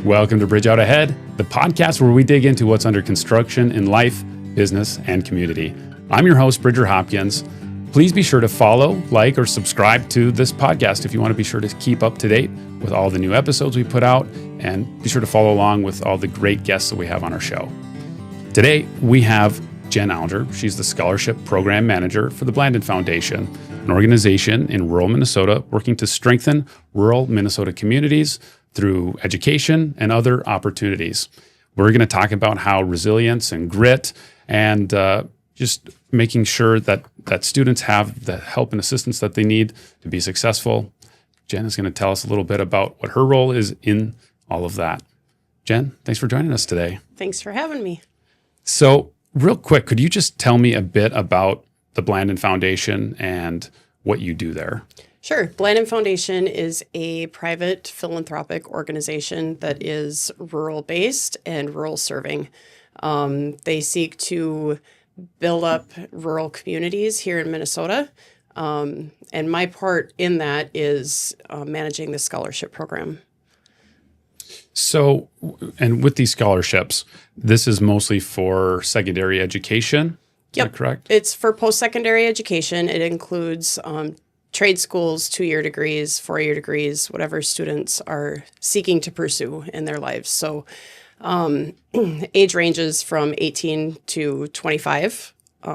Welcome to Bridge Out Ahead, the podcast where we dig into what's under construction in life, business, and community. I'm your host, Bridger Hopkins. Please be sure to follow, like, or subscribe to this podcast if you want to be sure to keep up to date with all the new episodes we put out, and be sure to follow along with all the great guests that we have on our show. Today, we have Jen Alger. She's the Scholarship Program Manager for the Blandin Foundation, an organization in rural Minnesota working to strengthen rural Minnesota communities through education and other opportunities. We're going to talk about how resilience and grit and just making sure that students have the help and assistance that they need to be successful. Jen is going to tell us a little bit about what her role is in all of that. Jen, thanks for joining us today. Thanks for having me. So real quick, could you just tell me a bit about the Blandin Foundation and what you do there? Sure. Blandin Foundation is a private philanthropic organization that is rural-based and rural-serving. They seek to build up rural communities here in Minnesota. And my part in that is managing the scholarship program. So, and with these scholarships, this is mostly for secondary education, is that correct? It's for post-secondary education. It includes trade schools, 2-year degrees, 4-year degrees, whatever students are seeking to pursue in their lives. So age ranges from 18 to 25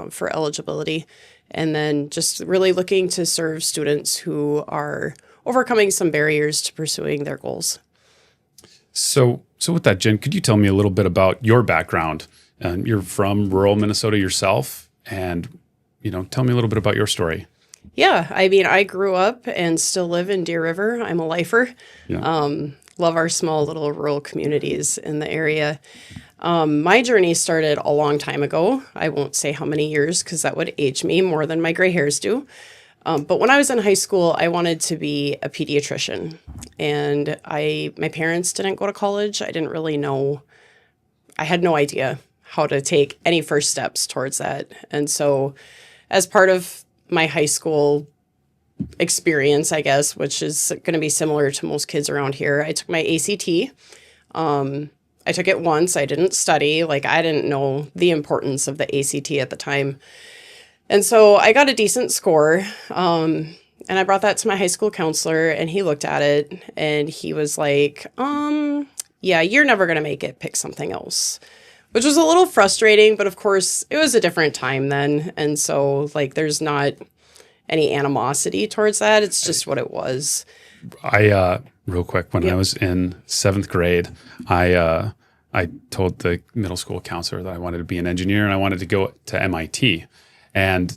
for eligibility. And then just really looking to serve students who are overcoming some barriers to pursuing their goals. So with that, Jen, could you tell me a little bit about your background? You're from rural Minnesota yourself, and tell me a little bit about your story. Yeah, I mean, I grew up and still live in Deer River. I'm a lifer. Yeah. Love our small little rural communities in the area. My journey started a long time ago. I won't say how many years because that would age me more than my gray hairs do. But when I was in high school, I wanted to be a pediatrician. And my parents didn't go to college. I didn't really know. I had no idea how to take any first steps towards that. And so as part of my high school experience, I guess, which is going to be similar to most kids around here, I took my ACT. I took it once. I didn't study. I didn't know the importance of the ACT at the time. And so I got a decent score. And I brought that to my high school counselor, and he looked at it and he was like, yeah, you're never going to make it. Pick something else. Which was a little frustrating, but of course it was a different time then. And so there's not any animosity towards that. It's just what it was. Real quick, when I was in 7th grade, I told the middle school counselor that I wanted to be an engineer and I wanted to go to MIT. And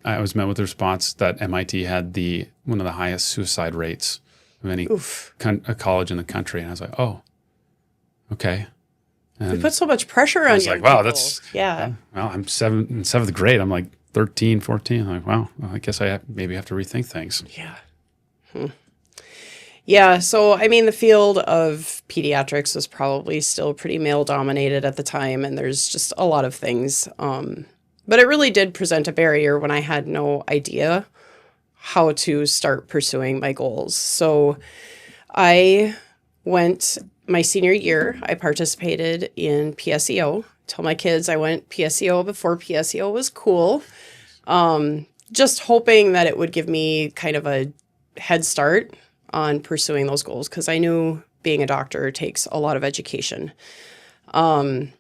I was met with the response that MIT had one of the highest suicide rates of any college in the country. And I was like, oh, okay. And we put so much pressure on you. I was like, wow, that's, yeah. Well, I'm in 7th grade. I'm like 13, 14. I'm like, wow, well, I guess I maybe have to rethink things. Yeah. Yeah. So, I mean, the field of pediatrics was probably still pretty male dominated at the time. And there's just a lot of things. But it really did present a barrier when I had no idea how to start pursuing my goals. So my senior year, I participated in PSEO. Tell my kids I went PSEO before PSEO was cool. Just hoping that it would give me kind of a head start on pursuing those goals because I knew being a doctor takes a lot of education. And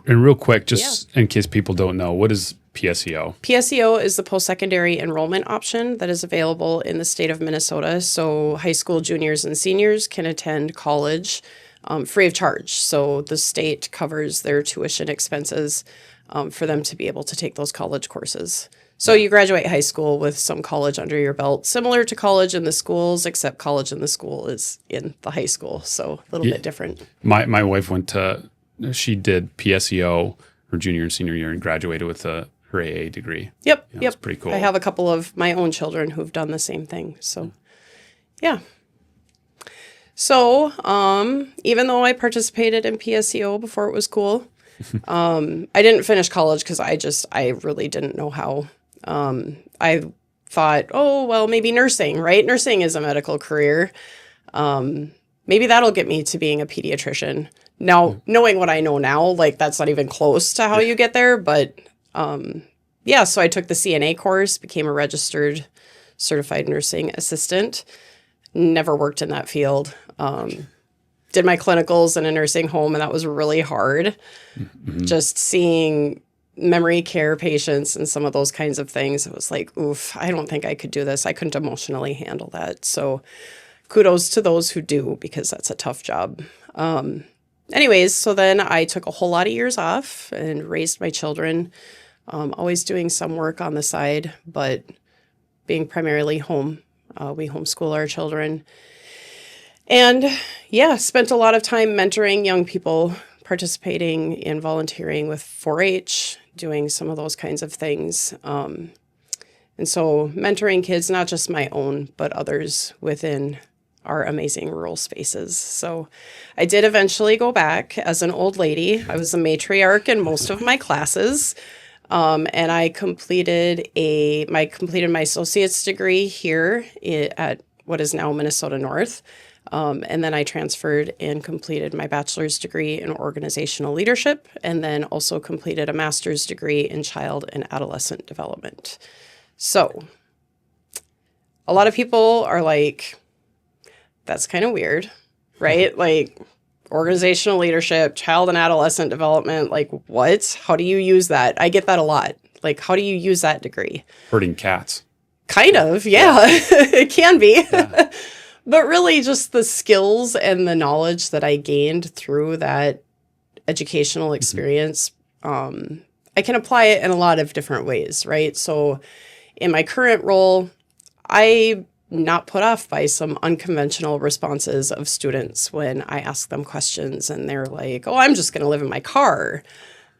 real quick, just in case people don't know, what is PSEO? PSEO is the post-secondary enrollment option that is available in the state of Minnesota. So high school juniors and seniors can attend college free of charge. So the state covers their tuition expenses for them to be able to take those college courses. So you graduate high school with some college under your belt, similar to college in the schools, except college in the school is in the high school. So a little bit different. My wife she did PSEO her junior and senior year and graduated with her AA degree. Yep. It's pretty cool. I have a couple of my own children who've done the same thing. So, yeah. So, even though I participated in PSEO before it was cool, I didn't finish college because I really didn't know how. I thought, oh, well, maybe nursing, right? Nursing is a medical career. maybe that'll get me to being a pediatrician. Now, knowing what I know now, like that's not even close to how you get there. But yeah, so I took the CNA course, became a registered certified nursing assistant. Never worked in that field. Did my clinicals in a nursing home, and that was really hard. Mm-hmm. Just seeing memory care patients and some of those kinds of things, it was like, oof, I don't think I could do this. I couldn't emotionally handle that. So kudos to those who do, because that's a tough job. Anyways, so then I took a whole lot of years off and raised my children, always doing some work on the side, but being primarily home. We homeschool our children. And yeah, spent a lot of time mentoring young people, participating in volunteering with 4-H, doing some of those kinds of things. And so mentoring kids, not just my own, but others within our amazing rural spaces. So I did eventually go back as an old lady. I was a matriarch in most of my classes. And I completed my associate's degree here at what is now Minnesota North. And then I transferred and completed my bachelor's degree in organizational leadership, and then also completed a master's degree in child and adolescent development. So a lot of people are like, that's kind of weird, right? Like organizational leadership, child and adolescent development, like what? How do you use that? I get that a lot. Like, how do you use that degree? Herding cats. Kind of, yeah. It can be. Yeah. But really just the skills and the knowledge that I gained through that educational experience, I can apply it in a lot of different ways, right? So in my current role, I'm not put off by some unconventional responses of students when I ask them questions and they're like, oh, I'm just going to live in my car.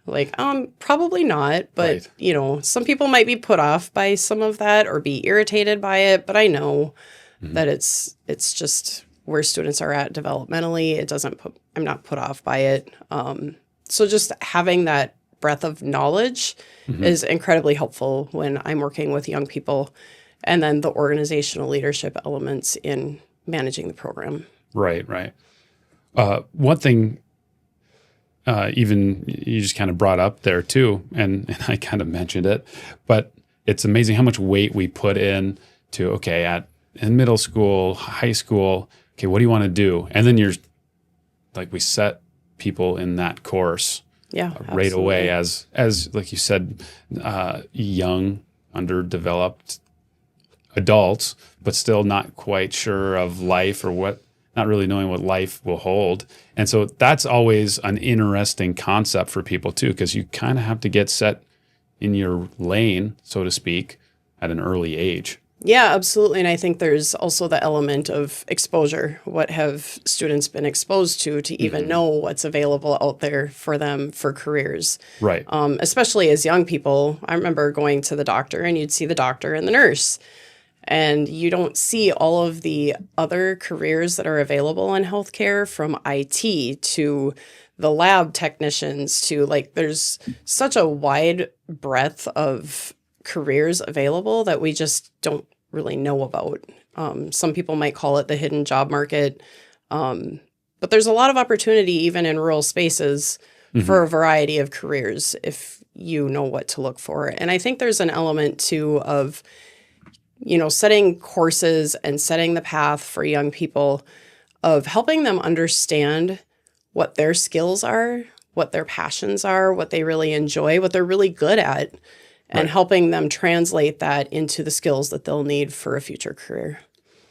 Like, probably not. But, right. You know, some people might be put off by some of that or be irritated by it. But I know that it's just where students are at developmentally. I'm not put off by it. So just having that breadth of knowledge is incredibly helpful when I'm working with young people, and then the organizational leadership elements in managing the program. Right. One thing, even you just kind of brought up there too, and I kind of mentioned it, but it's amazing how much weight we put in to, okay, in middle school, high school, okay, what do you want to do? And then we set people in that course right away as like you said, young, underdeveloped adults, but still not quite sure of life or not really knowing what life will hold. And so that's always an interesting concept for people too, because you kind of have to get set in your lane, so to speak, at an early age. Yeah, absolutely. And I think there's also the element of exposure. What have students been exposed to even know what's available out there for them for careers? Right. Especially as young people. I remember going to the doctor and you'd see the doctor and the nurse. And you don't see all of the other careers that are available in healthcare, from IT to the lab technicians to there's such a wide breadth of careers available that we just don't really know about. Some people might call it the hidden job market. But there's a lot of opportunity even in rural spaces for a variety of careers if you know what to look for. And I think there's an element too of, setting courses and setting the path for young people, of helping them understand what their skills are, what their passions are, what they really enjoy, what they're really good at, and helping them translate that into the skills that they'll need for a future career.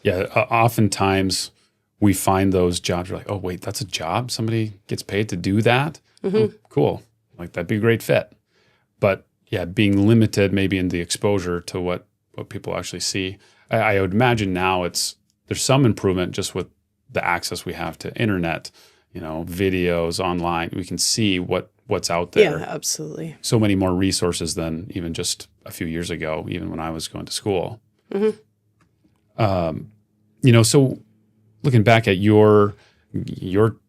Yeah, oftentimes we find those jobs, you're like, oh, wait, that's a job? Somebody gets paid to do that? Oh, cool. That'd be a great fit. But yeah, being limited maybe in the exposure to what people actually see. I would imagine now there's some improvement just with the access we have to internet, videos online. We can see what's out there. Yeah, absolutely. So many more resources than even just a few years ago, even when I was going to school. So looking back at your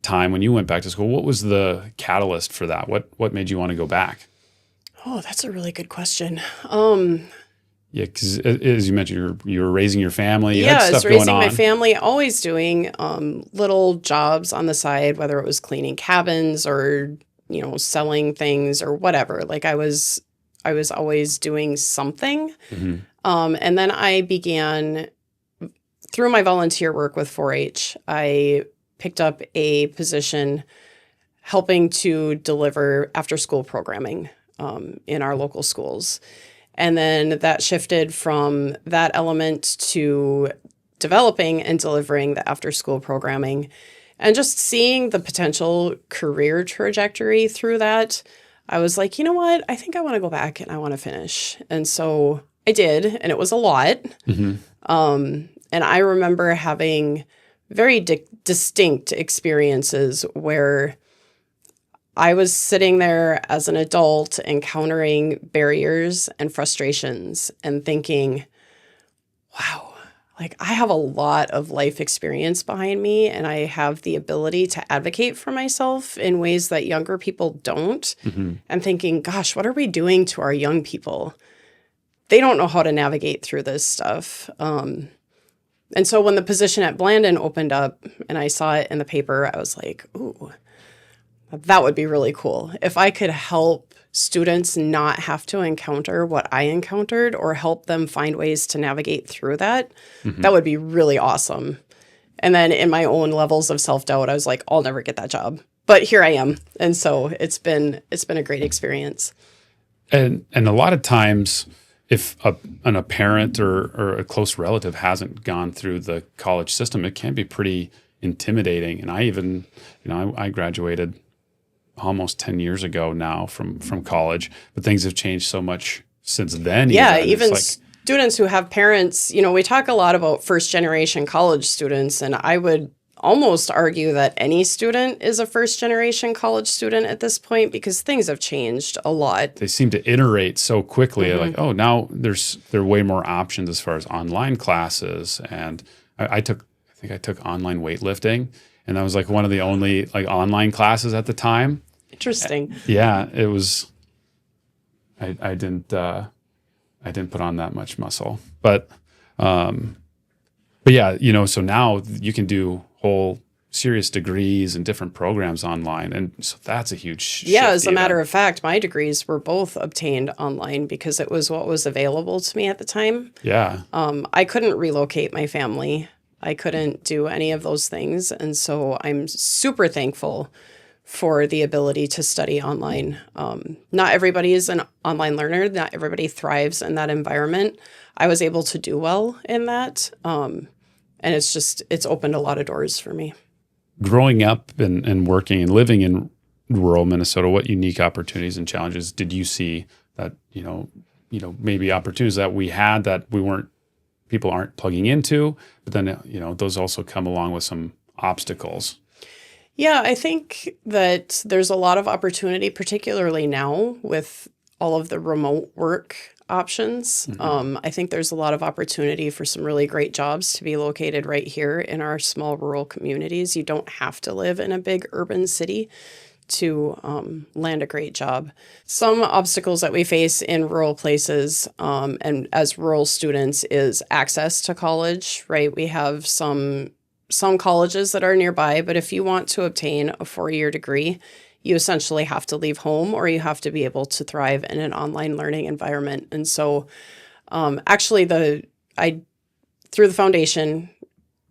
time when you went back to school, what was the catalyst for that? What made you want to go back? Oh, that's a really good question. Yeah, because as you mentioned, you were raising your family. You Yeah, had I was stuff going raising on. my family, always doing little jobs on the side, whether it was cleaning cabins or, selling things or whatever. Like I was always doing something. Mm-hmm. And then I began, through my volunteer work with 4-H, I picked up a position helping to deliver after-school programming in our local schools. And then that shifted from that element to developing and delivering the after-school programming and just seeing the potential career trajectory through that. I was like, you know what? I think I want to go back and I want to finish. And so I did, and it was a lot. Mm-hmm. And I remember having very distinct experiences where I was sitting there as an adult encountering barriers and frustrations and thinking, wow, like I have a lot of life experience behind me and I have the ability to advocate for myself in ways that younger people don't. Mm-hmm. And thinking, gosh, what are we doing to our young people? They don't know how to navigate through this stuff. And so when the position at Blandin opened up and I saw it in the paper, I was like, ooh, that would be really cool. If I could help students not have to encounter what I encountered or help them find ways to navigate through that, that would be really awesome. And then in my own levels of self-doubt, I was like, I'll never get that job. But here I am. And so it's been a great experience. And a lot of times, if a parent or a close relative hasn't gone through the college system, it can be pretty intimidating. And I even, I graduated almost 10 years ago now from college, but things have changed so much since then. Yeah, even students who have parents, we talk a lot about first generation college students, and I would almost argue that any student is a first generation college student at this point because things have changed a lot. They seem to iterate so quickly. Mm-hmm. Like, oh, now there are way more options as far as online classes. And I think I took online weightlifting, and that was like one of the only like online classes at the time. Interesting. Yeah, it was. I didn't put on that much muscle, but yeah, so now you can do whole serious degrees and different programs online, and so that's a huge shift. Yeah, as a matter of fact, my degrees were both obtained online because it was what was available to me at the time. Yeah. I couldn't relocate my family. I couldn't do any of those things, and so I'm super thankful for the ability to study online. Not everybody is an online learner. Not everybody thrives in that environment. I was able to do well in that. And it's opened a lot of doors for me. Growing up and working and living in rural Minnesota, what unique opportunities and challenges did you see that, maybe opportunities that we had that people aren't plugging into, but then, those also come along with some obstacles? Yeah, I think that there's a lot of opportunity, particularly now with all of the remote work options. Mm-hmm. I think there's a lot of opportunity for some really great jobs to be located right here in our small rural communities. You don't have to live in a big urban city to land a great job. Some obstacles that we face in rural places and as rural students is access to college, right? We have some colleges that are nearby, but if you want to obtain a 4-year degree, you essentially have to leave home or you have to be able to thrive in an online learning environment. And so actually through the foundation,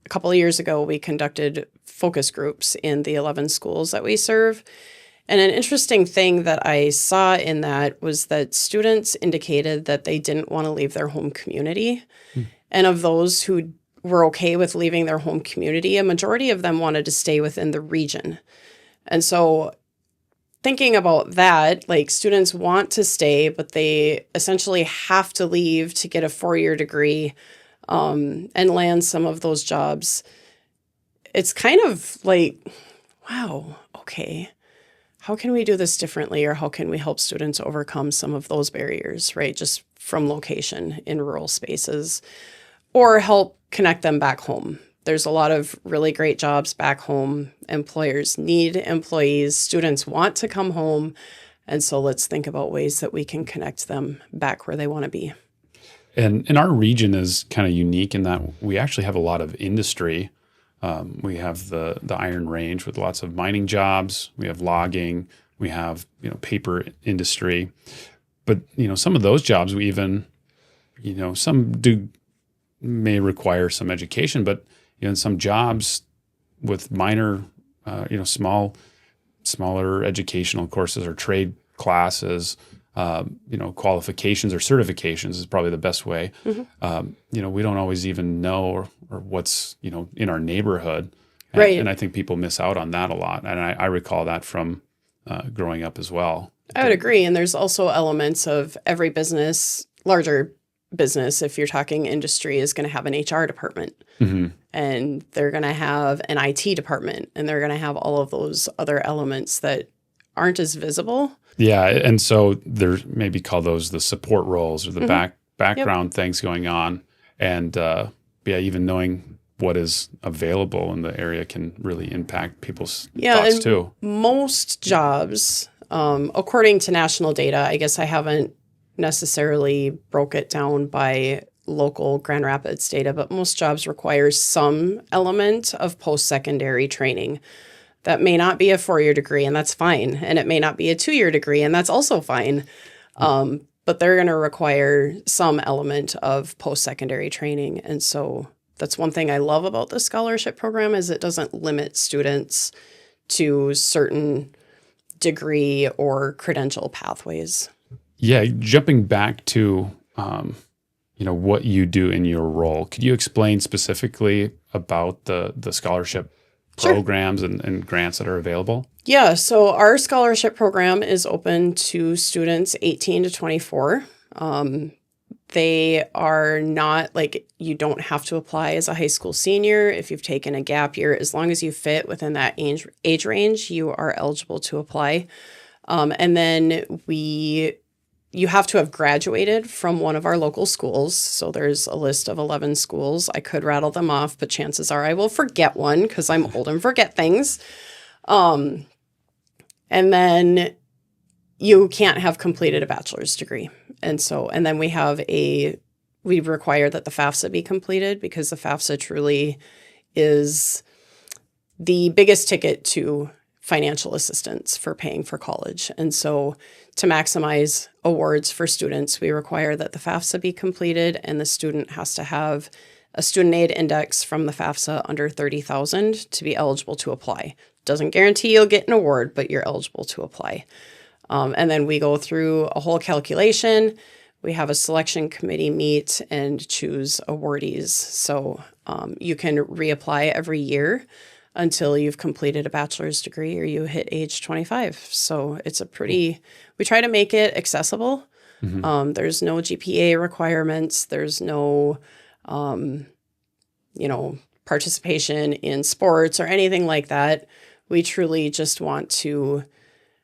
a couple of years ago, we conducted focus groups in the 11 schools that we serve. And an interesting thing that I saw in that was that students indicated that they didn't want to leave their home community. And of those who were okay with leaving their home community, a majority of them wanted to stay within the region. And so thinking about that, like students want to stay, but they essentially have to leave to get a 4-year degree and land some of those jobs. It's kind of like, wow, okay, how can we do this differently, or how can we help students overcome some of those barriers, right? Just from location in rural spaces, or help connect them back home. There's a lot of really great jobs back home. Employers need employees. Students want to come home. And so let's think about ways that we can connect them back where they want to be. And our region is kind of unique in that we actually have a lot of industry. We have the Iron Range with lots of mining jobs. We have logging. We have, paper industry. But, some of those jobs we even, some may require some education, but in some jobs with minor, smaller educational courses or trade classes, qualifications or certifications is probably the best way. Mm-hmm. We don't always even know or what's, in our neighborhood. Right. And I think people miss out on that a lot. And I recall that from growing up as well. I would agree. And there's also elements of every business, larger business, if you're talking industry, is going to have an HR department. Mm-hmm. And they're going to have an IT department. And they're going to have all of those other elements that aren't as visible. Yeah, and so there's maybe call those the support roles or the Mm-hmm. background things going on, and even knowing what is available in the area can really impact people's thoughts too. Most jobs, according to national data, I guess I haven't necessarily broke it down by local Grand Rapids data, but most jobs require some element of post-secondary training. That may not be a 4-year degree, and that's fine. And it may not be a 2-year degree, and that's also fine. But they're going to require some element of post-secondary training. And so that's one thing I love about the scholarship program is it doesn't limit students to certain degree or credential pathways. Yeah, jumping back to what you do in your role, could you explain specifically about the scholarship programs and grants that are available? Yeah, so our scholarship program is open to students 18 to 24. They are not you don't have to apply as a high school senior. If you've taken a gap year, as long as you fit within that age range, you are eligible to apply. And then you have to have graduated from one of our local schools. So there's a list of 11 schools. I could rattle them off, but chances are I will forget one because I'm old and forget things. And then you can't have completed a bachelor's degree. And then we require that the FAFSA be completed because the FAFSA truly is the biggest ticket to financial assistance for paying for college. And so to maximize awards for students, we require that the FAFSA be completed and the student has to have a student aid index from the FAFSA under 30,000 to be eligible to apply. Doesn't guarantee you'll get an award, but you're eligible to apply. And then we go through a whole calculation. We have a selection committee meet and choose awardees. So you can reapply every year until you've completed a bachelor's degree or you hit age 25. So it's we try to make it accessible. Mm-hmm. There's no GPA requirements. There's no, participation in sports or anything like that. We truly just want to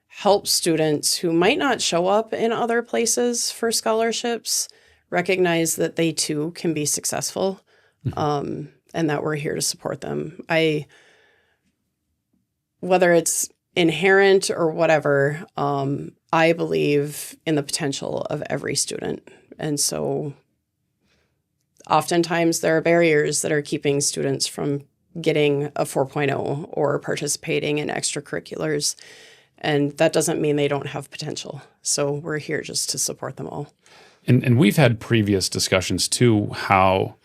help students who might not show up in other places for scholarships recognize that they too can be successful, mm-hmm. And that we're here to support them. Whether it's inherent or whatever, I believe in the potential of every student. And so oftentimes there are barriers that are keeping students from getting a 4.0 or participating in extracurriculars. And that doesn't mean they don't have potential. So we're here just to support them all. And we've had previous discussions too, how,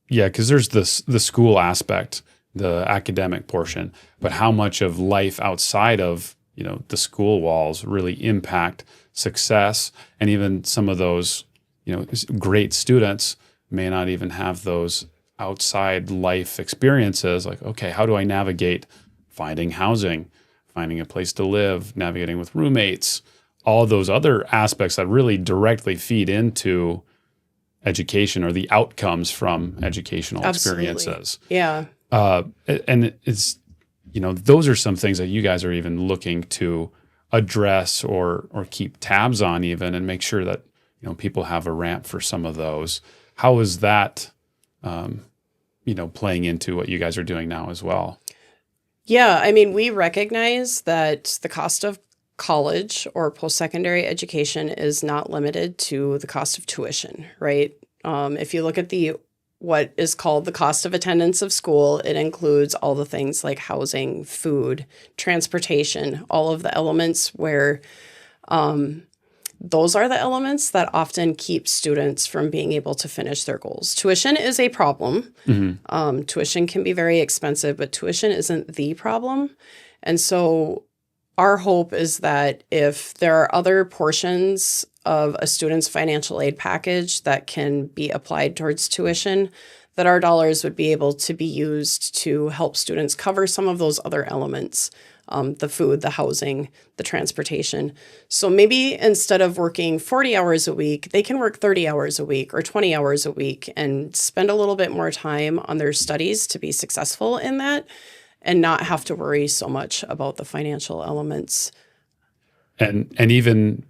because there's the school aspect, the academic portion, but how much of life outside of, the school walls really impact success. And even some of those, great students may not even have those outside life experiences. Like, okay, how do I navigate finding housing, finding a place to live, navigating with roommates, all those other aspects that really directly feed into education or the outcomes from educational Absolutely. Experiences. Yeah. And it's, those are some things that you guys are even looking to address or keep tabs on even and make sure that, people have a ramp for some of those. How is that, playing into what you guys are doing now as well? Yeah, I mean, we recognize that the cost of college or post-secondary education is not limited to the cost of tuition, right? If you look at what is called the cost of attendance of school, it includes all the things like housing, food, transportation, all of the elements where those are the elements that often keep students from being able to finish their goals. Tuition is a problem. Tuition can be very expensive, but tuition isn't the problem. And so our hope is that if there are other portions of a student's financial aid package that can be applied towards tuition, that our dollars would be able to be used to help students cover some of those other elements, the food, the housing, the transportation. So maybe instead of working 40 hours a week, they can work 30 hours a week or 20 hours a week and spend a little bit more time on their studies to be successful in that and not have to worry so much about the financial elements. And even,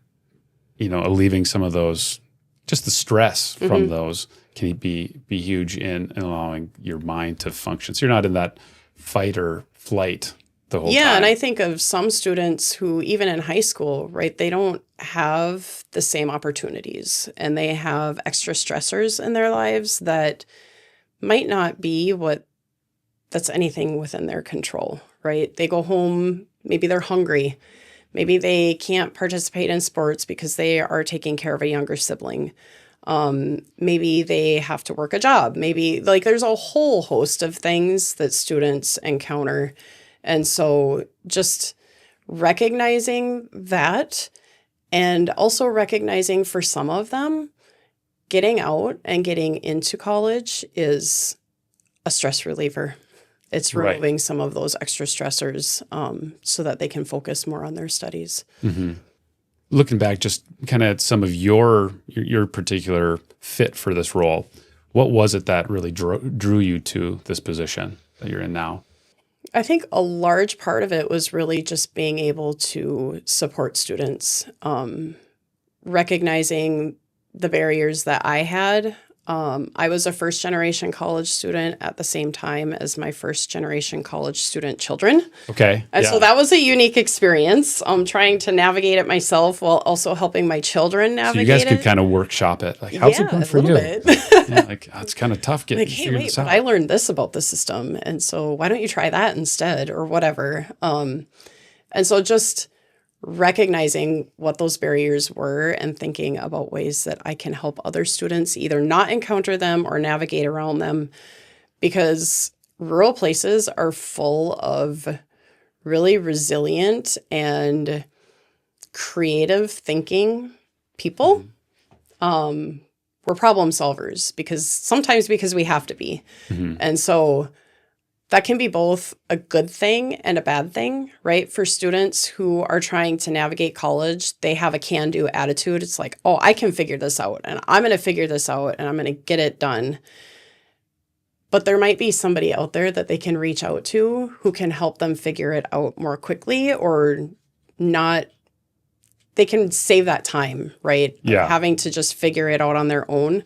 alleviating some of those, just the stress from those can be huge in allowing your mind to function. So you're not in that fight or flight the whole time. Yeah, and I think of some students who, even in high school, right, they don't have the same opportunities and they have extra stressors in their lives that might not be that's anything within their control, right? They go home, maybe they're hungry. Maybe they can't participate in sports because they are taking care of a younger sibling. Maybe they have to work a job. Maybe there's a whole host of things that students encounter. And so just recognizing that and also recognizing for some of them, getting out and getting into college is a stress reliever. It's removing some of those extra stressors so that they can focus more on their studies. Looking back, just kind of at some of your particular fit for this role, what was it that really drew you to this position that you're in now? I think a large part of it was really just being able to support students, recognizing the barriers that I had. I was a first-generation college student at the same time as my first-generation college student children. Okay. And so that was a unique experience, trying to navigate it myself while also helping my children navigate it. So you guys could kind of workshop it. Like, how's it going for you? It's kind of tough getting hey, wait, but I learned this about the system. And so why don't you try that instead or whatever? And so just recognizing what those barriers were and thinking about ways that I can help other students either not encounter them or navigate around them, because rural places are full of really resilient and creative thinking people. We're problem solvers sometimes because we have to be. And so that can be both a good thing and a bad thing, right? For students who are trying to navigate college, they have a can-do attitude. It's like, oh, I can figure this out, and I'm going to figure this out, and I'm going to get it done. But there might be somebody out there that they can reach out to who can help them figure it out more quickly or not. They can save that time, right? Yeah. Having to just figure it out on their own.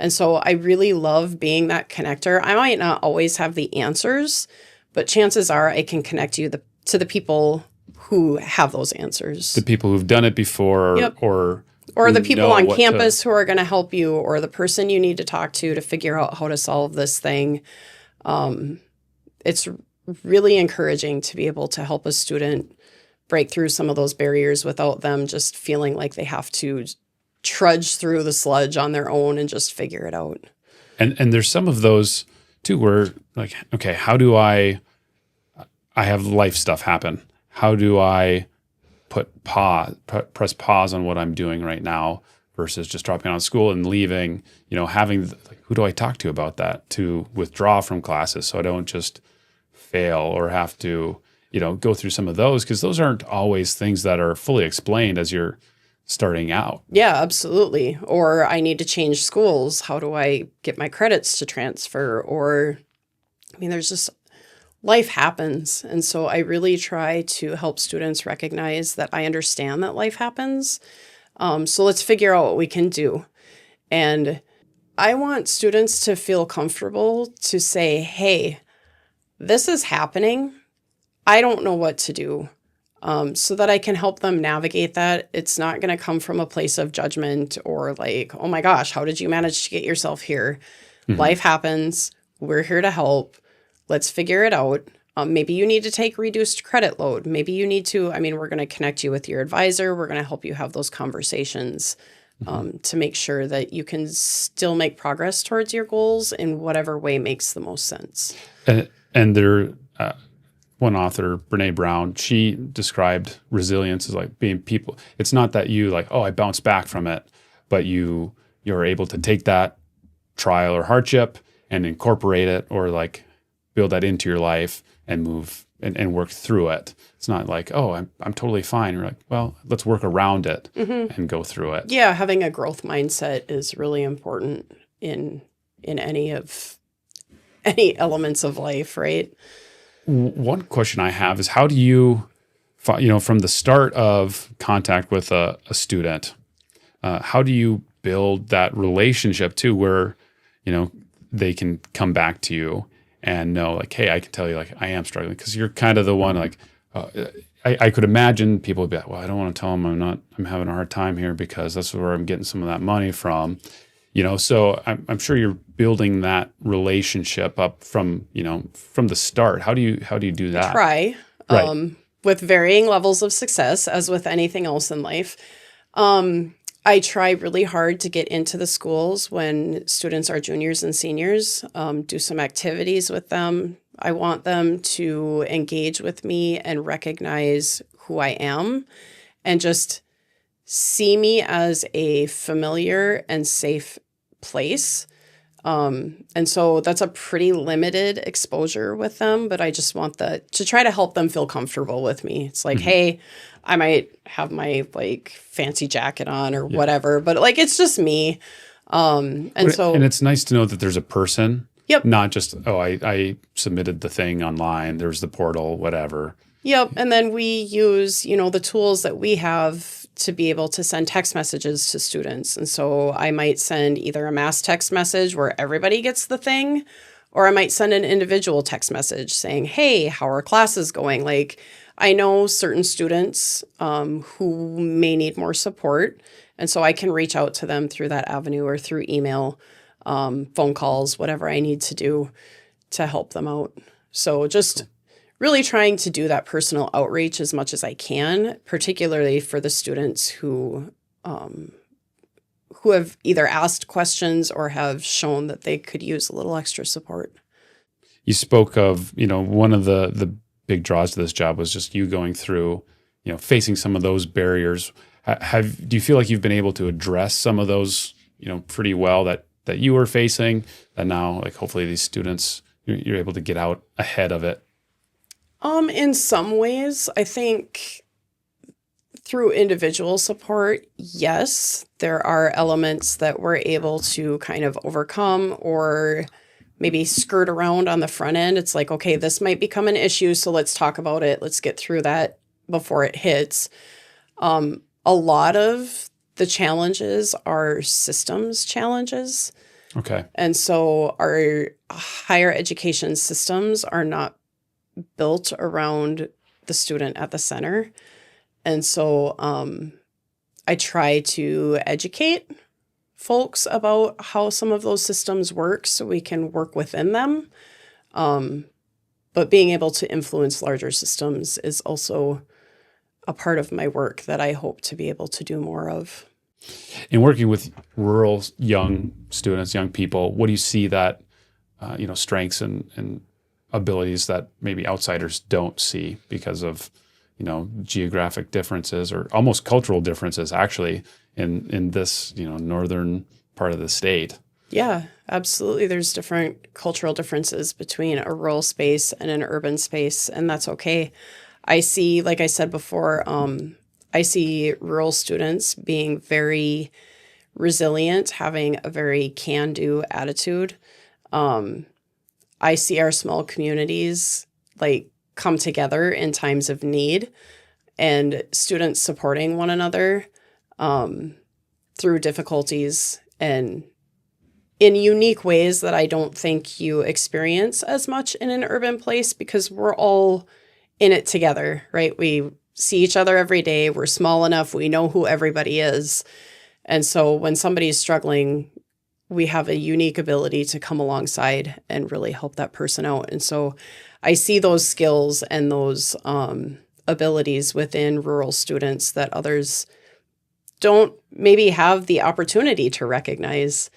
And so I really love being that connector. I might not always have the answers, but chances are I can connect you to the people who have those answers. The people who've done it before or the people on campus who are going to help you, or the person you need to talk to figure out how to solve this thing. It's really encouraging to be able to help a student break through some of those barriers without them just feeling like they have to trudge through the sludge on their own and just figure it out. And there's some of those too where like, okay, how do I have life stuff happen? How do I press pause on what I'm doing right now versus just dropping out of school and leaving, having, who do I talk to about that, to withdraw from classes so I don't just fail or have to, go through some of those, because those aren't always things that are fully explained as you're starting out. Yeah, absolutely. Or I need to change schools. How do I get my credits to transfer? Or, there's just, life happens. And so I really try to help students recognize that I understand that life happens. So let's figure out what we can do. And I want students to feel comfortable to say, hey, this is happening. I don't know what to do. so that I can help them navigate that. It's not going to come from a place of judgment or like, oh my gosh, how did you manage to get yourself here? Mm-hmm. Life happens. We're here to help. Let's figure it out. Maybe you need to take reduced credit load. Maybe you need to, we're going to connect you with your advisor. We're going to help you have those conversations to make sure that you can still make progress towards your goals in whatever way makes the most sense. And there, one author, Brene Brown, she described resilience as like being people. It's not that you like, oh, I bounced back from it, but you're able to take that trial or hardship and incorporate it or like build that into your life and move and work through it. It's not like, oh, I'm totally fine. You're like, well, let's work around it and go through it. Yeah, having a growth mindset is really important in any elements of life, right? One question I have is how do you, from the start of contact with a student, how do you build that relationship too where, they can come back to you and know like, hey, I can tell you like I am struggling because you're kind of the one like, I could imagine people would be like, well, I don't want to tell them I'm having a hard time here because that's where I'm getting some of that money from, so I'm sure you're building that relationship up from the start. How do you do that? Try, right. With varying levels of success, as with anything else in life. I try really hard to get into the schools when students are juniors and seniors, do some activities with them. I want them to engage with me and recognize who I am and just see me as a familiar and safe place. And so that's a pretty limited exposure with them, but I just want to try to help them feel comfortable with me. It's like, hey, I might have my like fancy jacket on or whatever, but like, it's just me. And it's nice to know that there's a person, yep. Not just, oh, I submitted the thing online. There's the portal, whatever. Yep. And then we use, the tools that we have to be able to send text messages to students. And so I might send either a mass text message where everybody gets the thing, or I might send an individual text message saying, hey, how are classes going? Like, I know certain students who may need more support. And so I can reach out to them through that avenue or through email, phone calls, whatever I need to do to help them out. So just really trying to do that personal outreach as much as I can, particularly for the students who have either asked questions or have shown that they could use a little extra support. You spoke of, one of the big draws to this job was just you going through, facing some of those barriers. Do you feel like you've been able to address some of those, pretty well that you were facing, that now, like, hopefully these students, you're able to get out ahead of it? In some ways, I think through individual support, yes, there are elements that we're able to kind of overcome or maybe skirt around on the front end. It's like, okay, this might become an issue, so let's talk about it. Let's get through that before it hits. A lot of the challenges are systems challenges. Okay. And so our higher education systems are not built around the student at the center. And so I try to educate folks about how some of those systems work so we can work within them. But being able to influence larger systems is also a part of my work that I hope to be able to do more of. In working with rural young students, young people, what do you see that, strengths and abilities that maybe outsiders don't see because of, geographic differences or almost cultural differences actually in this, northern part of the state? Yeah, absolutely. There's different cultural differences between a rural space and an urban space, and that's okay. I see, like I said before, I see rural students being very resilient, having a very can-do attitude. I see our small communities come together in times of need and students supporting one another through difficulties and in unique ways that I don't think you experience as much in an urban place because we're all in it together, right? We see each other every day. We're small enough. We know who everybody is. And so when somebody's struggling, we have a unique ability to come alongside and really help that person out. And so I see those skills and those abilities within rural students that others don't maybe have the opportunity to recognize.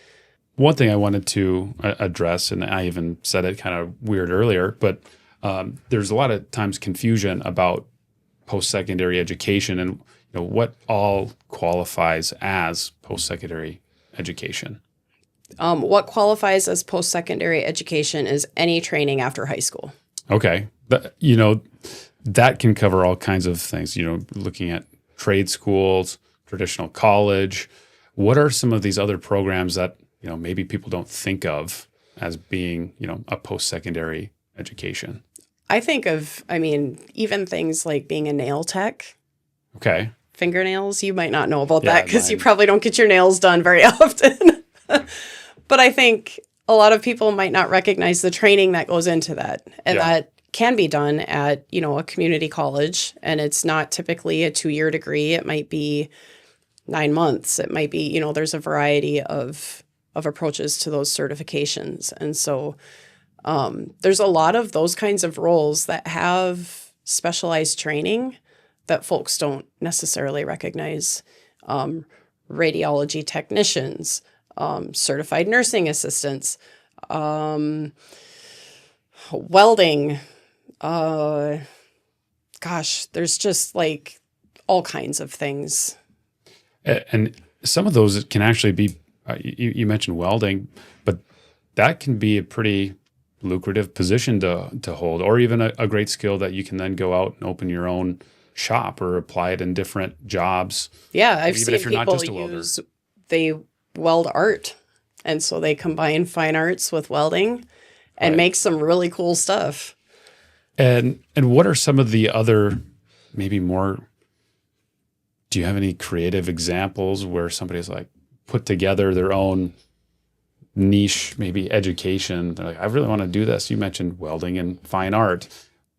One thing I wanted to address, and I even said it kind of weird earlier, but there's a lot of times confusion about post-secondary education and what all qualifies as post-secondary education. What qualifies as post-secondary education is any training after high school. Okay. That can cover all kinds of things, looking at trade schools, traditional college. What are some of these other programs that, maybe people don't think of as being, a post-secondary education? I think of, even things like being a nail tech. Okay. Fingernails. You might not know about that because you probably don't get your nails done very often. But I think a lot of people might not recognize the training that goes into that. And that can be done at, a community college. And it's not typically a 2-year degree. It might be 9 months. It might be, there's a variety of approaches to those certifications. And so there's a lot of those kinds of roles that have specialized training that folks don't necessarily recognize. Radiology technicians, certified nursing assistants, welding. There's just like all kinds of things. And some of those can actually be, you mentioned welding, but that can be a pretty lucrative position to hold, or even a great skill that you can then go out and open your own shop or apply it in different jobs. Yeah, I've seen people they weld art. And so they combine fine arts with welding and make some really cool stuff. And what are some of the other, maybe more, do you have any creative examples where somebody's like put together their own niche, maybe education? They're like, I really want to do this. You mentioned welding and fine art.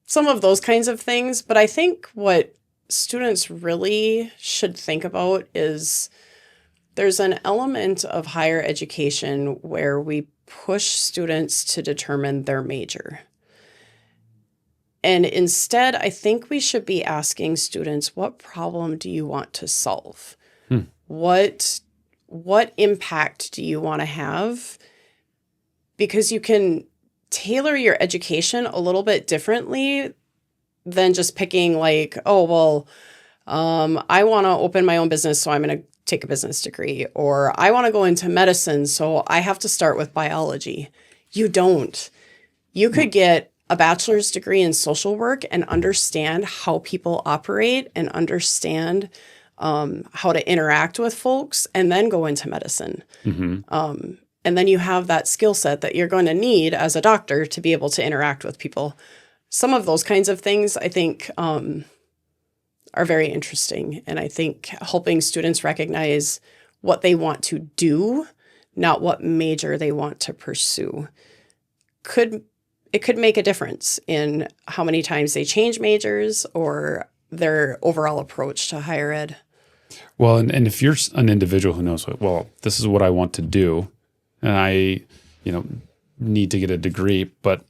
Some of those kinds of things. But I think what students really should think about is there's an element of higher education where we push students to determine their major. And instead, I think we should be asking students, what problem do you want to solve? What impact do you want to have? Because you can tailor your education a little bit differently than just picking like, I want to open my own business, so I'm going to take a business degree, or I want to go into medicine, so I have to start with biology. You don't. You could get a bachelor's degree in social work and understand how people operate and understand how to interact with folks, and then go into medicine. And then you have that skill set that you're going to need as a doctor to be able to interact with people. Some of those kinds of things, I think, are very interesting. And I think helping students recognize what they want to do, not what major they want to pursue, could make a difference in how many times they change majors or their overall approach to higher ed. Well, and if you're an individual who knows, this is what I want to do, and I, need to get a degree, but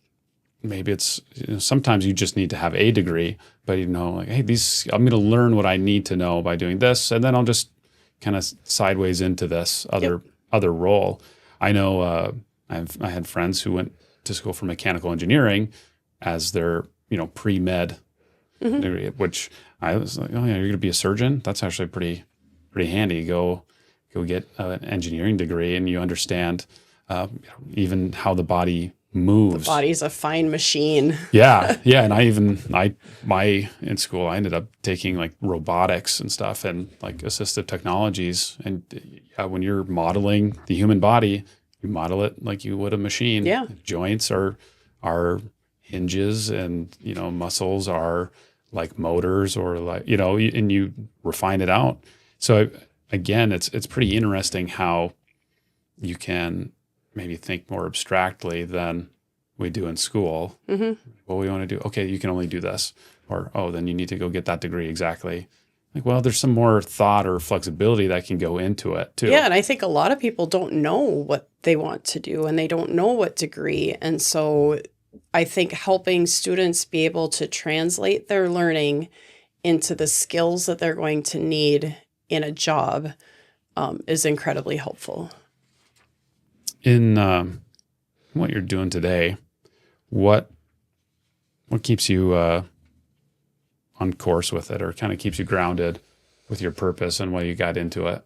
maybe it's, sometimes you just need to have a degree, but hey, I'm going to learn what I need to know by doing this, and then I'll just kind of sideways into this other role. I know I had friends who went to school for mechanical engineering as their, pre-med degree, which I was like, oh yeah, you're going to be a surgeon? That's actually pretty handy. Go get an engineering degree, and you understand even how the body moves. The body's a fine machine. Yeah. And in school, I ended up taking like robotics and stuff and like assistive technologies. And when you're modeling the human body, you model it like you would a machine. Yeah. Joints are hinges, and muscles are like motors, or like and you refine it out. So again, it's pretty interesting how you can maybe think more abstractly than we do in school. What we want to do. Okay, you can only do this. Or, oh, then you need to go get that degree. Exactly. Like, well, there's some more thought or flexibility that can go into it too. Yeah. And I think a lot of people don't know what they want to do and they don't know what degree. And so I think helping students be able to translate their learning into the skills that they're going to need in a job is incredibly helpful. In what you're doing today, what keeps you on course with it, or kind of keeps you grounded with your purpose and why you got into it?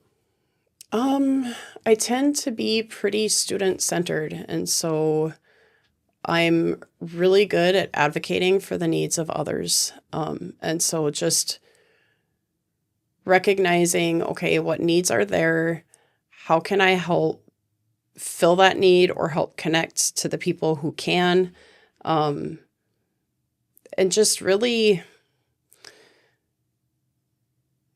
I tend to be pretty student-centered, and so I'm really good at advocating for the needs of others. And so just recognizing, okay, what needs are there? How can I help fill that need or help connect to the people who can? And just really,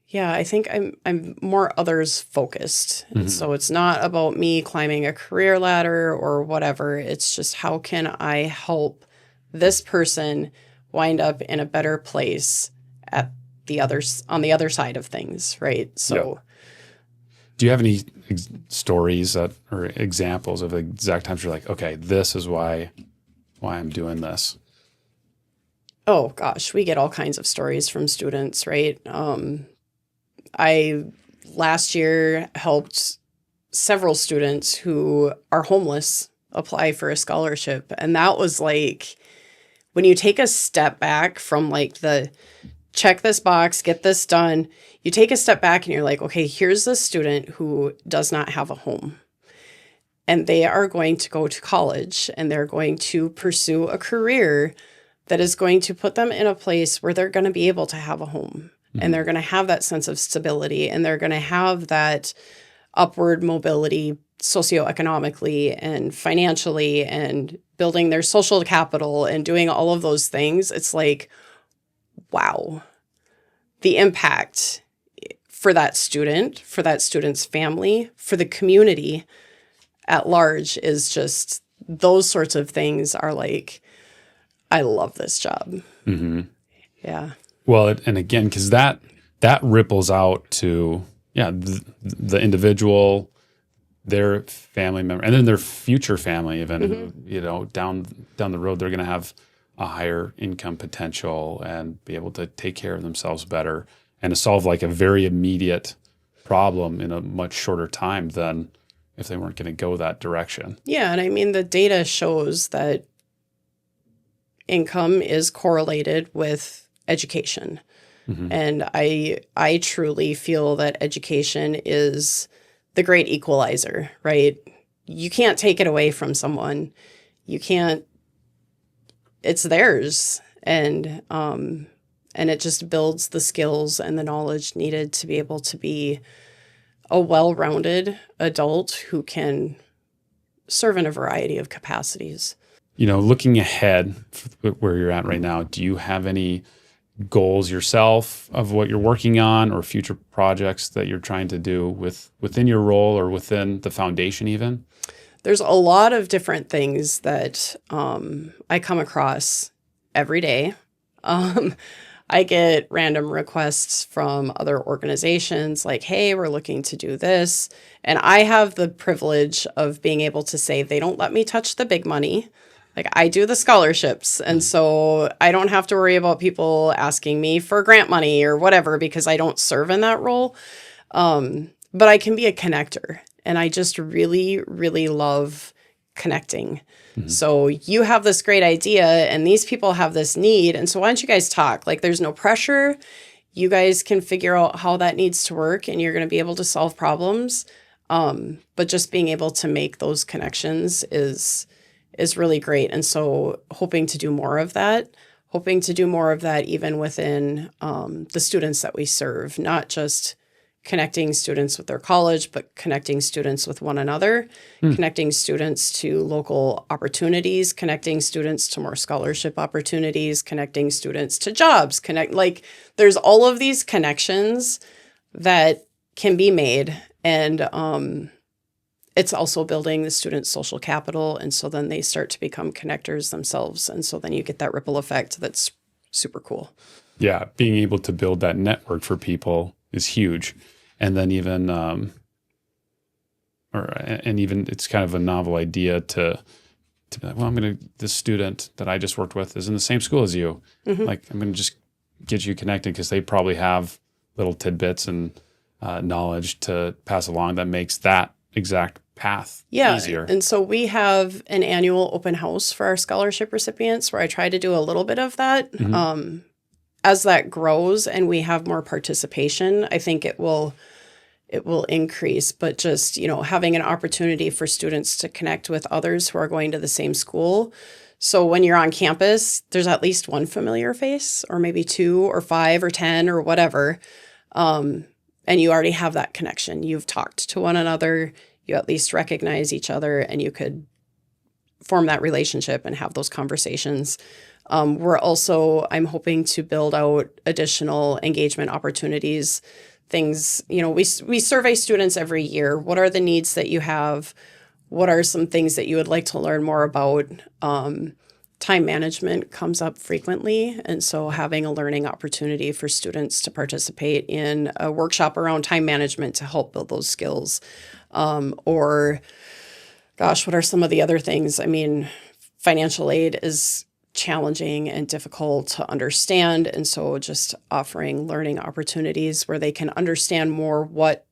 yeah, I think I'm more others focused. And so it's not about me climbing a career ladder or whatever. It's just how can I help this person wind up in a better place at the others on the other side of things, right? So do you have any stories or examples of exact times you're like, okay, this is why I'm doing this? Oh gosh, we get all kinds of stories from students, right? I last year helped several students who are homeless apply for a scholarship. And that was like, when you take a step back from like the check this box, get this done, you take a step back and you're like, okay, here's a student who does not have a home. And they are going to go to college and they're going to pursue a career that is going to put them in a place where they're going to be able to have a home. And they're going to have that sense of stability, and they're going to have that upward mobility socioeconomically and financially, and building their social capital and doing all of those things. It's like, wow, the impact for that student, for that student's family, for the community at large is just, those sorts of things are like, I love this job. Yeah. Well, and again, because that ripples out to the individual, their family member, and then their future family. Even down the road, they're going to have a higher income potential and be able to take care of themselves better and to solve like a very immediate problem in a much shorter time than if they weren't going to go that direction. Yeah, and I mean the data shows that income is correlated with education. And I truly feel that education is the great equalizer, right? You can't take it away from someone. You can't, it's theirs. And it just builds the skills and the knowledge needed to be able to be a well-rounded adult who can serve in a variety of capacities. Looking ahead where you're at right now, do you have any goals yourself of what you're working on or future projects that you're trying to do within your role or within the foundation even? There's a lot of different things that I come across every day. I get random requests from other organizations like, hey, we're looking to do this. And I have the privilege of being able to say they don't let me touch the big money. Like I do the scholarships. And so I don't have to worry about people asking me for grant money or whatever because I don't serve in that role. But I can be a connector. And I just really, really love connecting. So you have this great idea and these people have this need. And so why don't you guys talk? Like there's no pressure. You guys can figure out how that needs to work and you're going to be able to solve problems. But just being able to make those connections is really great. And so hoping to do more of that even within the students that we serve, not just connecting students with their college, but connecting students with one another, connecting students to local opportunities, connecting students to more scholarship opportunities, connecting students to jobs, there's all of these connections that can be made. And it's also building the student's social capital. And so then they start to become connectors themselves. And so then you get that ripple effect that's super cool. Yeah. Being able to build that network for people is huge. And then even, even it's kind of a novel idea to be like, well, this student that I just worked with is in the same school as you. Mm-hmm. Like, I'm going to just get you connected because they probably have little tidbits and knowledge to pass along that makes that exact path easier. And so we have an annual open house for our scholarship recipients where I try to do a little bit of that. Mm-hmm. As that grows and we have more participation, I think it will increase. But just, having an opportunity for students to connect with others who are going to the same school. So when you're on campus, there's at least one familiar face, or maybe 2 or 5 or 10 or whatever. And you already have that connection. You've talked to one another. You at least recognize each other, and you could form that relationship and have those conversations. I'm hoping to build out additional engagement opportunities. Things, we survey students every year. What are the needs that you have? What are some things that you would like to learn more about? Time management comes up frequently. And so having a learning opportunity for students to participate in a workshop around time management to help build those skills. What are some of the other things? I mean, financial aid is challenging and difficult to understand. And so just offering learning opportunities where they can understand more what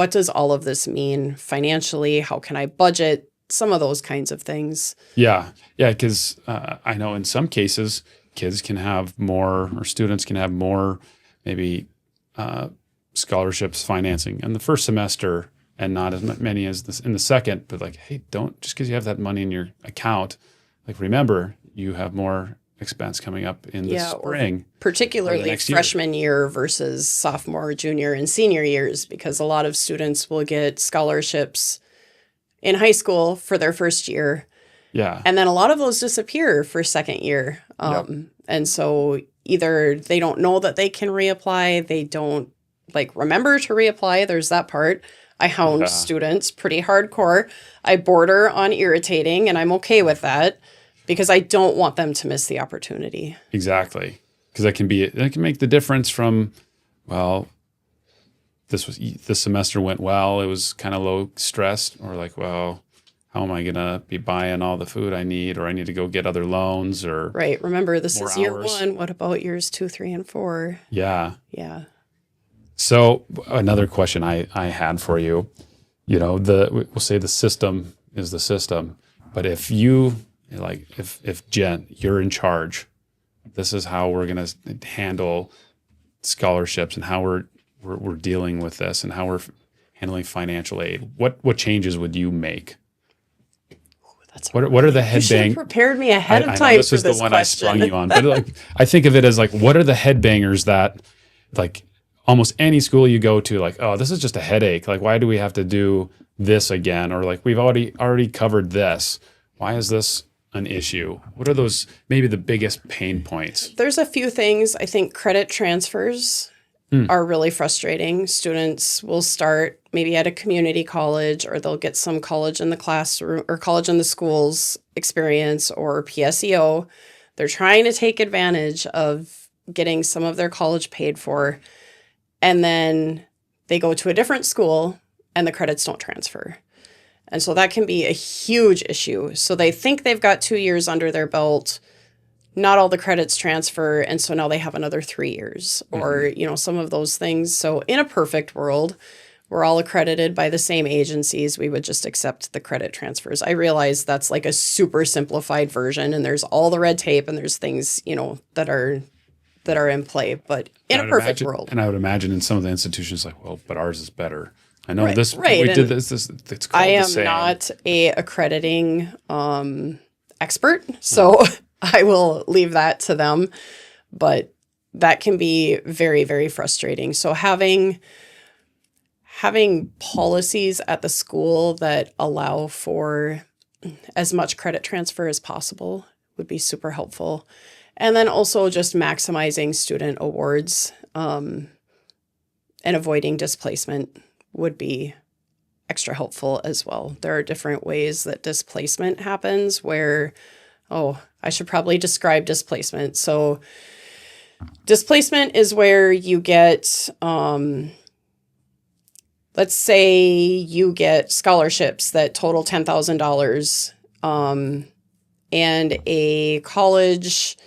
does all of this mean financially? How can I budget? Some of those kinds of things. Yeah. Yeah. Because I know in some cases, kids can have more, or students can have more, maybe scholarships financing in the first semester and not as many as this in the second. But like, hey, don't, just because you have that money in your account, like, remember, you have more expense coming up in the spring. Particularly freshman year versus sophomore, junior, and senior years, because a lot of students will get scholarships in high school for their first year. Yeah. And then a lot of those disappear for second year. And so either they don't know that they can reapply, they don't remember to reapply. There's that part. I hound students pretty hardcore. I border on irritating, and I'm okay with that, because I don't want them to miss the opportunity. Exactly. Because that can make the difference from, well, this semester went well, it was kind of low stress, or like, well, how am I going to be buying all the food I need, or I need to go get other loans, or right. Remember, this is year 1. What about years 2, 3, and 4? Yeah. Yeah. So another question I had for you, we'll say the system is the system, but if you, if Jen, you're in charge, this is how we're going to handle scholarships and how we're dealing with this and how we're handling financial aid. What changes would you make? What are the headbangers? You should have prepared me ahead of time. This is the one question. I sprung you on, but I think of it as what are the headbangers that almost any school you go to, oh, this is just a headache. Why do we have to do this again? Or we've already covered this. Why is this an issue? What are those maybe the biggest pain points? There's a few things. I think credit transfers are really frustrating. Students will start maybe at a community college, or they'll get some college in the classroom or college in the schools experience, or PSEO. They're trying to take advantage of getting some of their college paid for, and then they go to a different school and the credits don't transfer. And so that can be a huge issue. So they think they've got 2 years under their belt. Not all the credits transfer. And so now they have another 3 years, or, some of those things. So in a perfect world, we're all accredited by the same agencies. We would just accept the credit transfers. I realize that's a super simplified version, and there's all the red tape, and there's things, that are in play. But in a perfect world. And I would imagine in some of the institutions, well, but ours is better. I know right. We did this. It's called I am the same. not a accrediting expert, so I will leave that to them. But that can be very, very frustrating. So having policies at the school that allow for as much credit transfer as possible would be super helpful. And then also just maximizing student awards and avoiding displacement would be extra helpful as well. There are different ways that displacement happens where, I should probably describe displacement. So displacement is where you get, let's say you get scholarships that total $10,000, and a college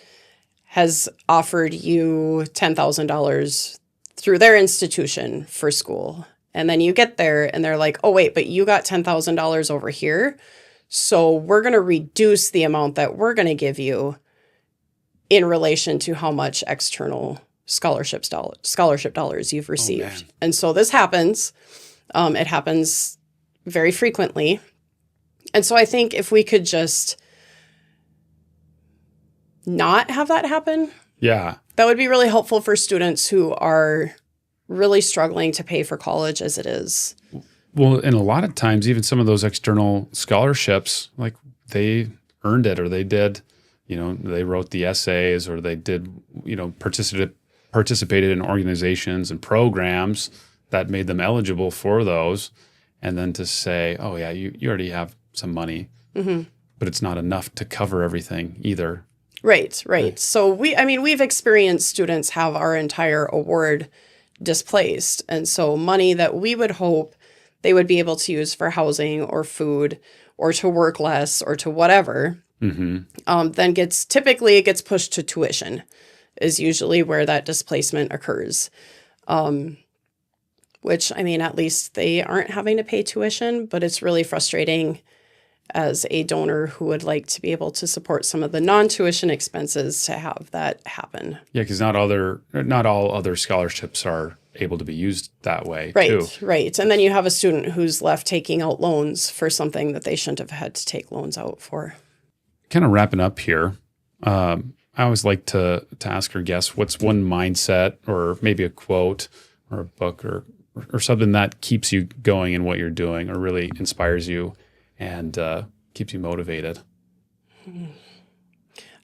has offered you $10,000 through their institution for school. And then you get there and they're like, oh, wait, but you got $10,000 over here. So we're going to reduce the amount that we're going to give you in relation to how much external scholarship dollars you've received. And so this happens. It happens very frequently. And so I think if we could just not have that happen, that would be really helpful for students who are really struggling to pay for college as it is. Well, and a lot of times, even some of those external scholarships, like they earned it or they did, they wrote the essays or they did, participated in organizations and programs that made them eligible for those. And then to say, oh, yeah, you already have some money, but it's not enough to cover everything either. Right. So we've experienced students have our entire award displaced. And so money that we would hope they would be able to use for housing or food or to work less or to whatever, then gets pushed to tuition is usually where that displacement occurs. Which, at least they aren't having to pay tuition, but it's really frustrating as a donor who would like to be able to support some of the non-tuition expenses to have that happen. Yeah, because not all other scholarships are able to be used that way, too. Right. And then you have a student who's left taking out loans for something that they shouldn't have had to take loans out for. Kind of wrapping up here, I always like to ask our guests, what's one mindset or maybe a quote or a book or something that keeps you going in what you're doing or really inspires you and keeps you motivated?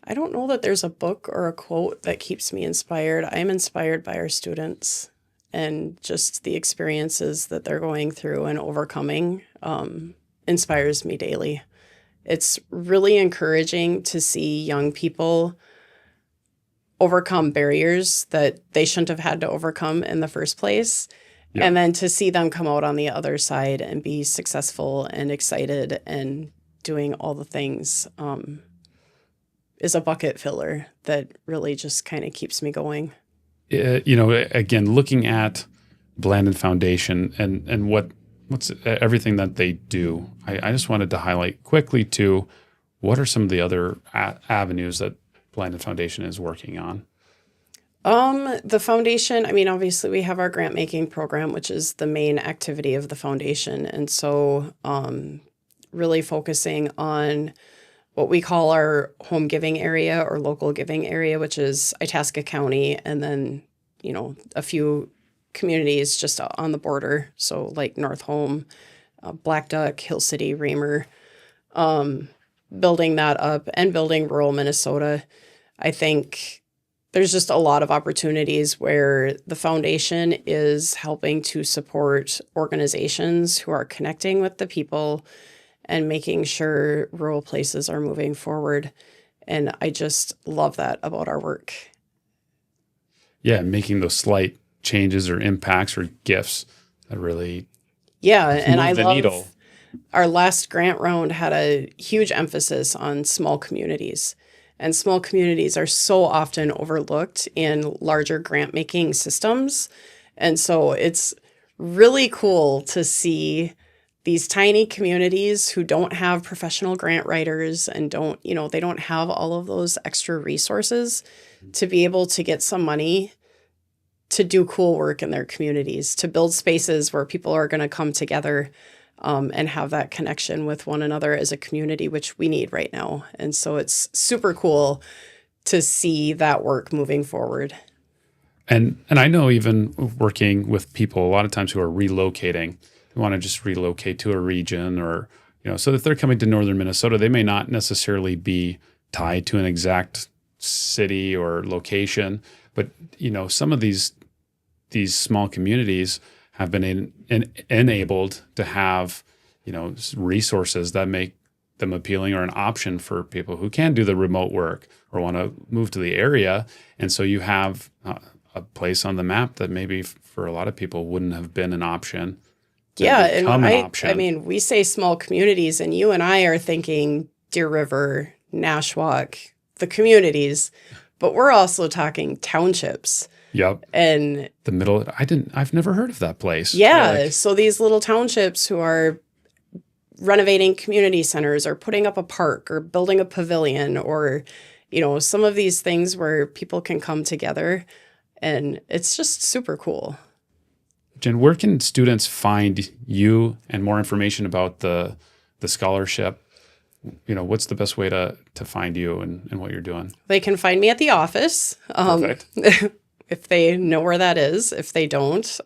I don't know that there's a book or a quote that keeps me inspired. I'm inspired by our students and just the experiences that they're going through and overcoming inspires me daily. It's really encouraging to see young people overcome barriers that they shouldn't have had to overcome in the first place. Yep. And then to see them come out on the other side and be successful and excited and doing all the things is a bucket filler that really just kind of keeps me going. Again, looking at Blandin Foundation and what's everything that they do, I just wanted to highlight quickly too, what are some of the other avenues that Blandin Foundation is working on? The foundation, obviously we have our grant making program, which is the main activity of the foundation. And so, really focusing on what we call our home giving area or local giving area, which is Itasca County. And then, a few communities just on the border. So like North Home, Black Duck, Hill City, Reamer, building that up and building rural Minnesota. I think there's just a lot of opportunities where the foundation is helping to support organizations who are connecting with the people and making sure rural places are moving forward. And I just love that about our work. Yeah, making those slight changes or impacts or gifts that really and I the love needle. Our last grant round had a huge emphasis on small communities. And small communities are so often overlooked in larger grant-making systems. And so it's really cool to see these tiny communities who don't have professional grant writers and they don't have all of those extra resources to be able to get some money to do cool work in their communities, to build spaces where people are going to come together and have that connection with one another as a community, which we need right now. And so it's super cool to see that work moving forward. And I know even working with people a lot of times who are relocating, they want to just relocate to a region or, so if they're coming to northern Minnesota, they may not necessarily be tied to an exact city or location, but, some of these small communities have been enabled to have, resources that make them appealing or an option for people who can do the remote work or want to move to the area. And so you have a place on the map that maybe for a lot of people wouldn't have been an option. Yeah, and I mean, we say small communities, and you and I are thinking Deer River, Nashwauk, the communities, but we're also talking townships. Yep. And the middle, I've never heard of that place. Yeah. So these little townships who are renovating community centers or putting up a park or building a pavilion or, some of these things where people can come together, and it's just super cool. Jen, where can students find you and more information about the scholarship? What's the best way to find you and what you're doing? They can find me at the office. Perfect. If they know where that is. If they don't,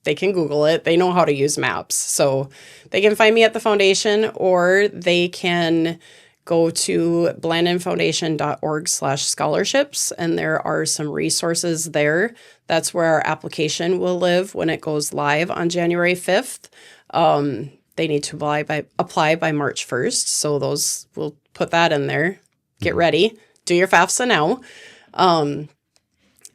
they can Google it. They know how to use maps. So they can find me at the foundation, or they can go to blandinfoundation.org/scholarships, and there are some resources there. That's where our application will live when it goes live on January 5th. They need to apply by March 1st. So we'll put that in there. Get ready. Do your FAFSA now.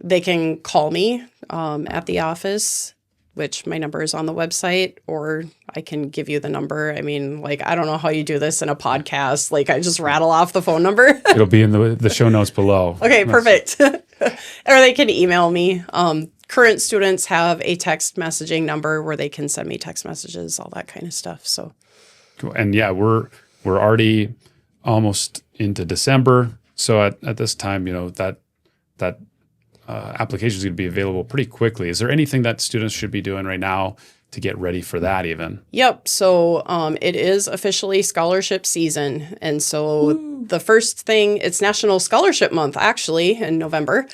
They can call me at the office, which my number is on the website, or I can give you the number. I mean, I don't know how you do this in a podcast. I just rattle off the phone number. It'll be in the show notes below. Okay, perfect. Or they can email me. Current students have a text messaging number where they can send me text messages, all that kind of stuff. So, cool. And yeah, we're already almost into December. So at this time, that application is going to be available pretty quickly. Is there anything that students should be doing right now to get ready for that even? Yep. So it is officially scholarship season. And so the first thing, it's National Scholarship Month, actually, in November.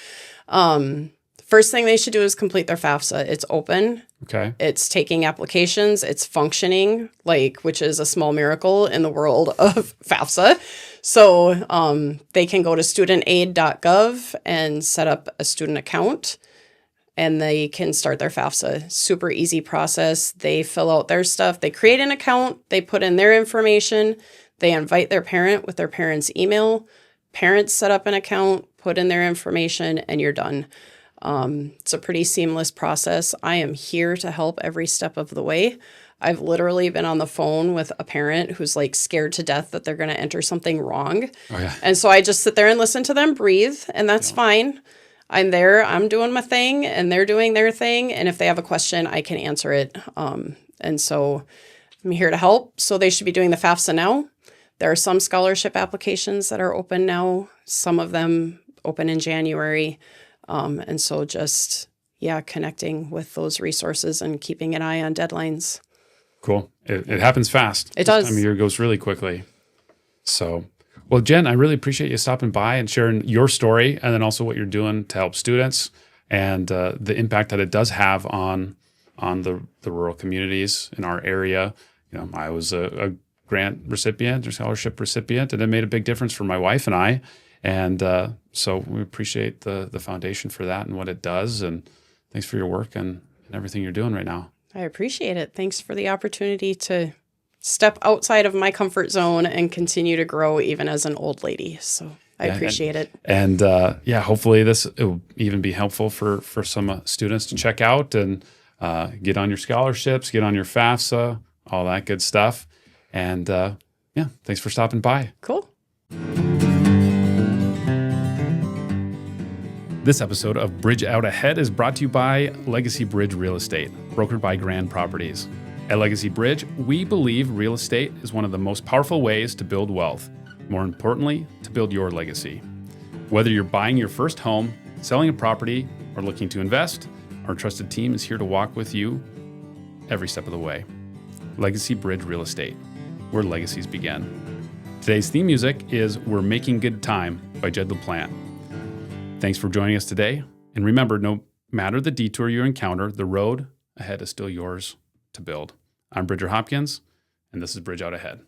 First thing they should do is complete their FAFSA. It's open. Okay. It's taking applications. It's functioning, which is a small miracle in the world of FAFSA. So they can go to studentaid.gov and set up a student account, and they can start their FAFSA. Super easy process. They fill out their stuff. They create an account. They put in their information. They invite their parent with their parent's email. Parents set up an account, put in their information, and you're done. It's a pretty seamless process. I am here to help every step of the way. I've literally been on the phone with a parent who's scared to death that they're going to enter something wrong. Oh, yeah. And so I just sit there and listen to them breathe, and that's fine. I'm there, I'm doing my thing, and they're doing their thing. And if they have a question, I can answer it. And so I'm here to help. So they should be doing the FAFSA now. There are some scholarship applications that are open now, some of them open in January. And so just, connecting with those resources and keeping an eye on deadlines. Cool. It happens fast. It does. This time of year goes really quickly. So, well, Jen, I really appreciate you stopping by and sharing your story, and then also what you're doing to help students and the impact that it does have on the rural communities in our area. I was a grant recipient or scholarship recipient, and it made a big difference for my wife and I. And so we appreciate the foundation for that and what it does. And thanks for your work and everything you're doing right now. I appreciate it. Thanks for the opportunity to step outside of my comfort zone and continue to grow even as an old lady. So I appreciate it. And hopefully it will even be helpful for some students to check out and get on your scholarships, get on your FAFSA, all that good stuff. And thanks for stopping by. Cool. This episode of Bridge Out Ahead is brought to you by Legacy Bridge Real Estate, brokered by Grand Properties. At Legacy Bridge, we believe real estate is one of the most powerful ways to build wealth. More importantly, to build your legacy. Whether you're buying your first home, selling a property, or looking to invest, our trusted team is here to walk with you every step of the way. Legacy Bridge Real Estate, where legacies begin. Today's theme music is We're Making Good Time by Jed LaPlante. Thanks for joining us today. And remember, no matter the detour you encounter, the road ahead is still yours to build. I'm Bridger Hopkins, and this is Bridge Out Ahead.